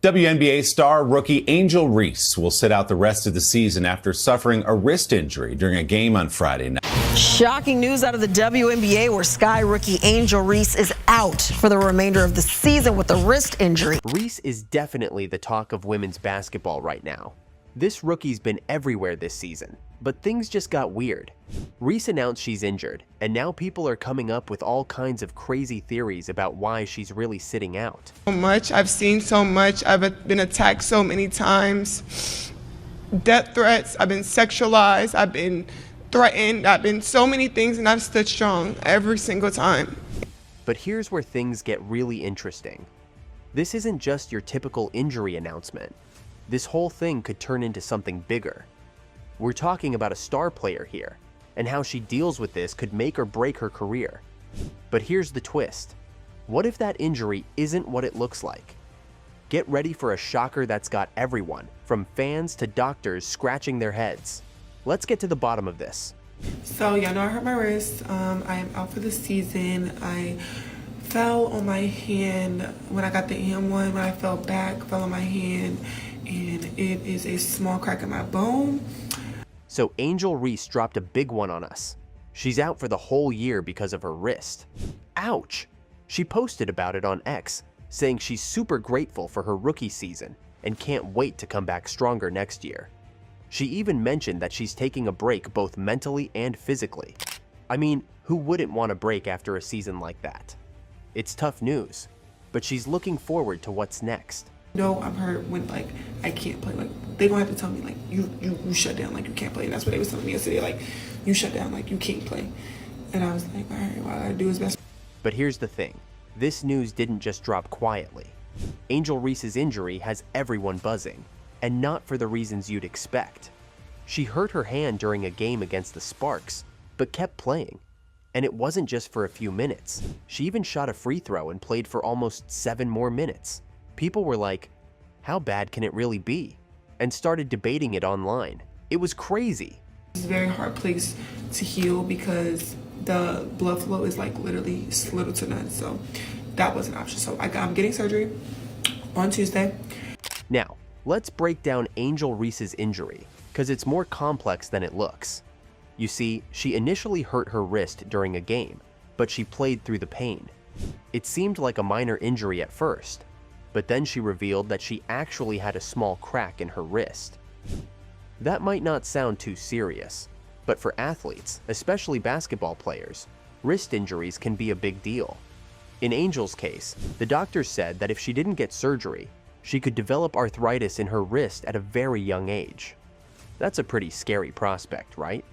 WNBA star rookie Angel Reese will sit out the rest of the season after suffering a wrist injury during a game on Friday night. Shocking news out of the WNBA where Sky rookie Angel Reese is out for the remainder of the season with a wrist injury. Reese is definitely the talk of women's basketball right now. This rookie's been everywhere this season, but things just got weird. Reese announced she's injured, and now people are coming up with all kinds of crazy theories about why she's really sitting out. So much, I've seen so much, I've been attacked so many times. Death threats, I've been sexualized, I've been threatened, I've been so many things, and I've stood strong every single time. But here's where things get really interesting. This isn't just your typical injury announcement. This whole thing could turn into something bigger. We're talking about a star player here, and how she deals with this could make or break her career. But here's the twist. What if that injury isn't what it looks like? Get ready for a shocker that's got everyone, from fans to doctors, scratching their heads. Let's get to the bottom of this. So y'all know I hurt my wrist. I am out for the season. I fell on my hand when I got the EM1. When I fell back, fell on my hand, and it is a small crack in my bone. So Angel Reese dropped a big one on us. She's out for the whole year because of her wrist. Ouch! She posted about it on X, saying she's super grateful for her rookie season and can't wait to come back stronger next year. She even mentioned that she's taking a break both mentally and physically. I mean, who wouldn't want a break after a season like that? It's tough news, but she's looking forward to what's next. No, I'm hurt when like I can't play. Like they don't have to tell me like you shut down, like you can't play. And that's what they was telling me yesterday. Like you shut down, like you can't play. And I was like, all right, well, I gotta do his best. But here's the thing. This news didn't just drop quietly. Angel Reese's injury has everyone buzzing, and not for the reasons you'd expect. She hurt her hand during a game against the Sparks, but kept playing. And it wasn't just for a few minutes. She even shot a free throw and played for almost 7 more minutes. People were like, how bad can it really be? And started debating it online. It was crazy. It's a very hard place to heal because the blood flow is like literally little to none. So that was an option. So I'm getting surgery on Tuesday. Now, let's break down Angel Reese's injury, because it's more complex than it looks. You see, she initially hurt her wrist during a game, but she played through the pain. It seemed like a minor injury at first, but then she revealed that she actually had a small crack in her wrist. That might not sound too serious, but for athletes, especially basketball players, wrist injuries can be a big deal. In Angel's case, the doctors said that if she didn't get surgery, she could develop arthritis in her wrist at a very young age. That's a pretty scary prospect, right?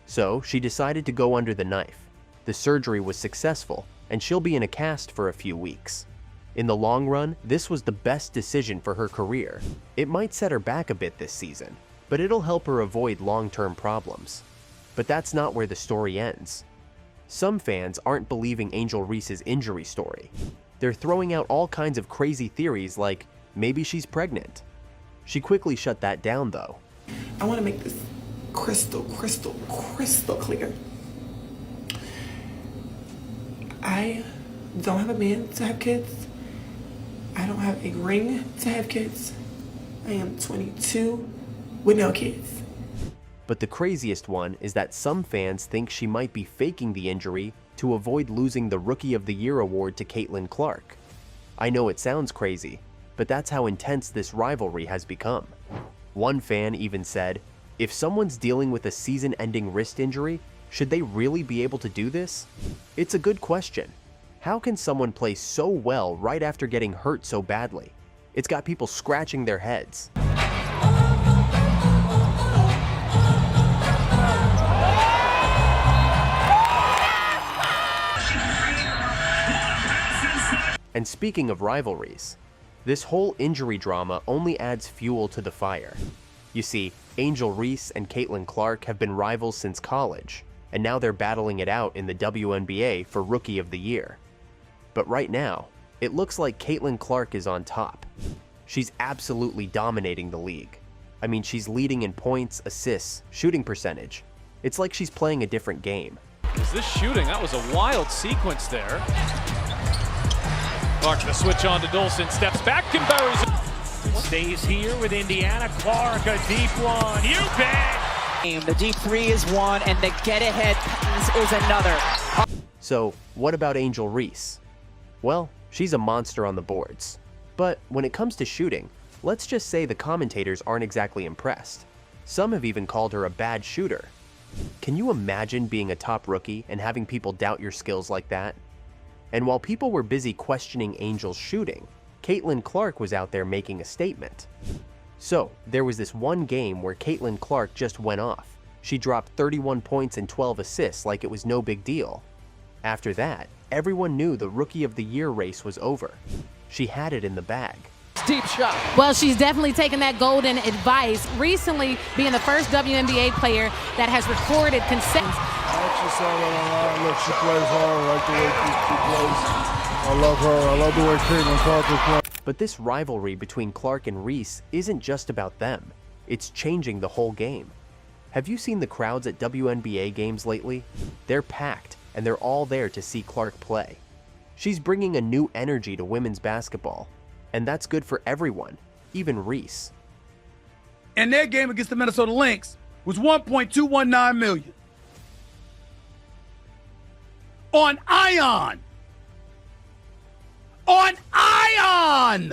So she decided to go under the knife. The surgery was successful, and she'll be in a cast for a few weeks. In the long run, this was the best decision for her career. It might set her back a bit this season, but it'll help her avoid long-term problems. But that's not where the story ends. Some fans aren't believing Angel Reese's injury story. They're throwing out all kinds of crazy theories like maybe she's pregnant. She quickly shut that down though. I want to make this crystal clear. I don't have a man to have kids. I don't have a ring to have kids. I am 22 with no kids. But the craziest one is that some fans think she might be faking the injury to avoid losing the Rookie of the Year award to Caitlin Clark. I know it sounds crazy, but that's how intense this rivalry has become. One fan even said, if someone's dealing with a season-ending wrist injury, should they really be able to do this? It's a good question. How can someone play so well right after getting hurt so badly? It's got people scratching their heads. And speaking of rivalries, this whole injury drama only adds fuel to the fire. You see, Angel Reese and Caitlin Clark have been rivals since college, and now they're battling it out in the WNBA for Rookie of the Year. But right now, it looks like Caitlin Clark is on top. She's absolutely dominating the league. I mean, she's leading in points, assists, shooting percentage. It's like she's playing a different game. Is this shooting? That was a wild sequence there. Clark, the switch on to Dolson, steps back and buries it. stays here with Indiana. Clark, a deep one. You bet. The deep three is one, and the get-ahead pass is another. So, what about Angel Reese? Well, she's a monster on the boards. But when it comes to shooting, let's just say the commentators aren't exactly impressed. Some have even called her a bad shooter. Can you imagine being a top rookie and having people doubt your skills like that? And while people were busy questioning Angel's shooting, Caitlin Clark was out there making a statement. So, there was this one game where Caitlin Clark just went off. She dropped 31 points and 12 assists like it was no big deal. After that, everyone knew the Rookie of the Year race was over. She had it in the bag. Deep shot. Well, she's definitely taken that golden advice, recently being the first WNBA player that has recorded consent. I actually saw that online. Look, she plays hard. I like the way she plays. I love her. I love the way Caitlin Clark plays. But this rivalry between Clark and Reese isn't just about them. It's changing the whole game. Have you seen the crowds at WNBA games lately? They're packed, and they're all there to see Clark play. She's bringing a new energy to women's basketball, and that's good for everyone, even Reese. And their game against the Minnesota Lynx was $1.219 million. On Ion! On Ion!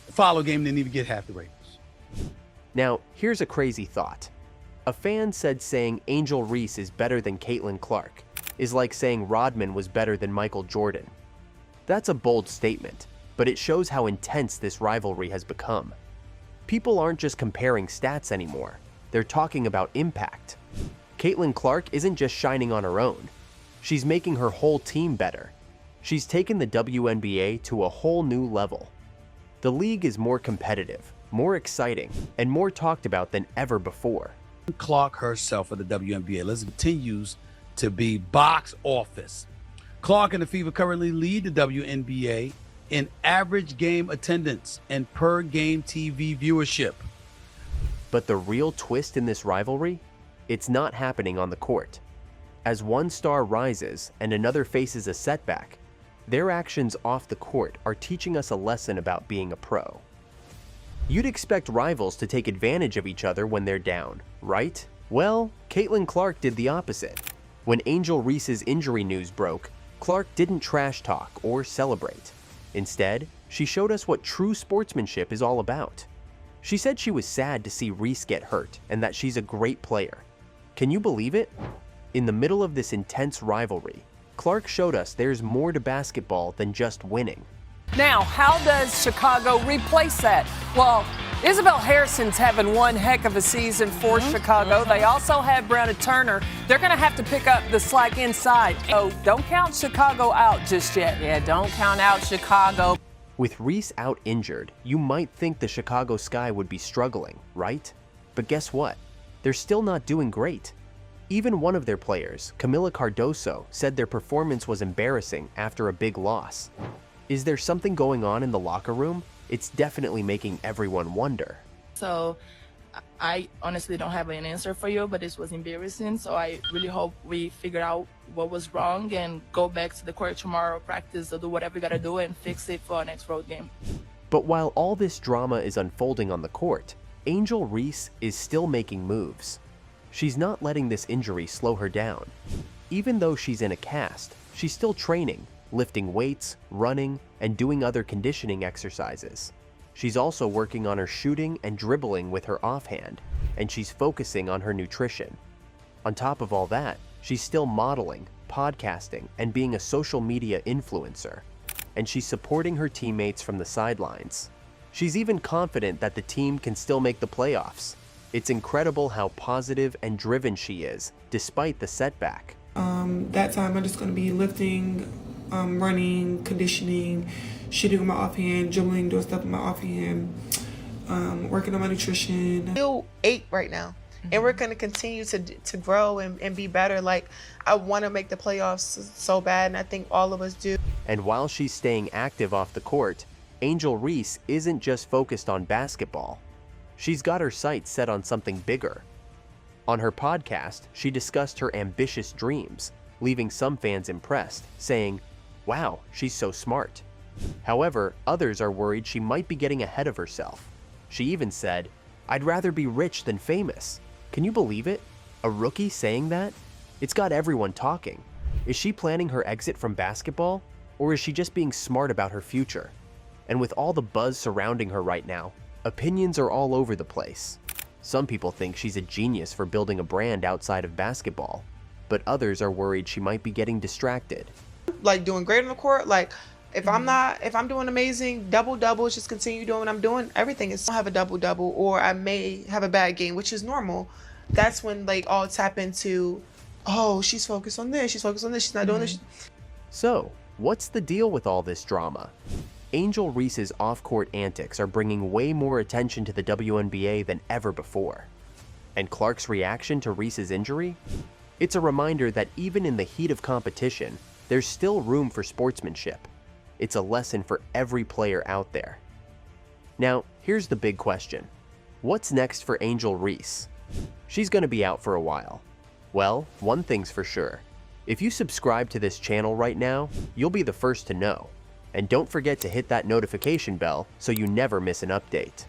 The follow game didn't even get half the ratings. Now, here's a crazy thought. A fan said saying Angel Reese is better than Caitlin Clark is like saying Rodman was better than Michael Jordan. That's a bold statement, but it shows how intense this rivalry has become. People aren't just comparing stats anymore. They're talking about impact. Caitlin Clark isn't just shining on her own. She's making her whole team better. She's taken the WNBA to a whole new level. The league is more competitive, more exciting, and more talked about than ever before. Clark herself of the WNBA continues to be box office. Clark and the Fever currently lead the WNBA in average game attendance and per game TV viewership. But the real twist in this rivalry? It's not happening on the court. As one star rises and another faces a setback, their actions off the court are teaching us a lesson about being a pro. You'd expect rivals to take advantage of each other when they're down, right? Well, Caitlin Clark did the opposite. When Angel Reese's injury news broke, Clark didn't trash talk or celebrate. Instead, she showed us what true sportsmanship is all about. She said she was sad to see Reese get hurt and that she's a great player. Can you believe it? In the middle of this intense rivalry, Clark showed us there's more to basketball than just winning. Now, how does Chicago replace that? Well, Isabel Harrison's having one heck of a season for Chicago. They also have Brianna Turner. They're going to have to pick up the slack inside. So don't count Chicago out just yet. Yeah, don't count out Chicago. With Reese out injured, you might think the Chicago Sky would be struggling, right? But guess what? They're still not doing great. Even one of their players, Camila Cardoso, said their performance was embarrassing after a big loss. Is there something going on in the locker room? It's definitely making everyone wonder. So I honestly don't have an answer for you, but this was embarrassing. So I really hope we figure out what was wrong and go back to the court tomorrow, practice, or do whatever we got to do and fix it for our next road game. But while all this drama is unfolding on the court, Angel Reese is still making moves. She's not letting this injury slow her down. Even though she's in a cast, she's still training, lifting weights, running, and doing other conditioning exercises. She's also working on her shooting and dribbling with her offhand, and she's focusing on her nutrition. On top of all that, she's still modeling, podcasting, and being a social media influencer. And she's supporting her teammates from the sidelines. She's even confident that the team can still make the playoffs. It's incredible how positive and driven she is, despite the setback. That time I'm just going to be lifting, running, conditioning, shooting with my offhand, dribbling, doing stuff with my offhand, working on my nutrition. Still 8 right now, and we're going to continue to grow and be better. Like, I want to make the playoffs so bad, and I think all of us do. And while she's staying active off the court, Angel Reese isn't just focused on basketball. She's got her sights set on something bigger. On her podcast, she discussed her ambitious dreams, leaving some fans impressed, saying, "Wow, she's so smart." However, others are worried she might be getting ahead of herself. She even said, "I'd rather be rich than famous." Can you believe it? A rookie saying that? It's got everyone talking. Is she planning her exit from basketball? Or is she just being smart about her future? And with all the buzz surrounding her right now, opinions are all over the place. Some people think she's a genius for building a brand outside of basketball, but others are worried she might be getting distracted. Like doing great on the court, like if I'm doing amazing, double-doubles, just continue doing what I'm doing. Everything is, I have a double-double, or I may have a bad game, which is normal. That's when like all tap into, oh, she's focused on this, she's focused on this, she's not doing this. So, what's the deal with all this drama? Angel Reese's off-court antics are bringing way more attention to the WNBA than ever before. And Clark's reaction to Reese's injury? It's a reminder that even in the heat of competition, there's still room for sportsmanship. It's a lesson for every player out there. Now, here's the big question. What's next for Angel Reese? She's going to be out for a while. Well, one thing's for sure. If you subscribe to this channel right now, you'll be the first to know. And don't forget to hit that notification bell so you never miss an update.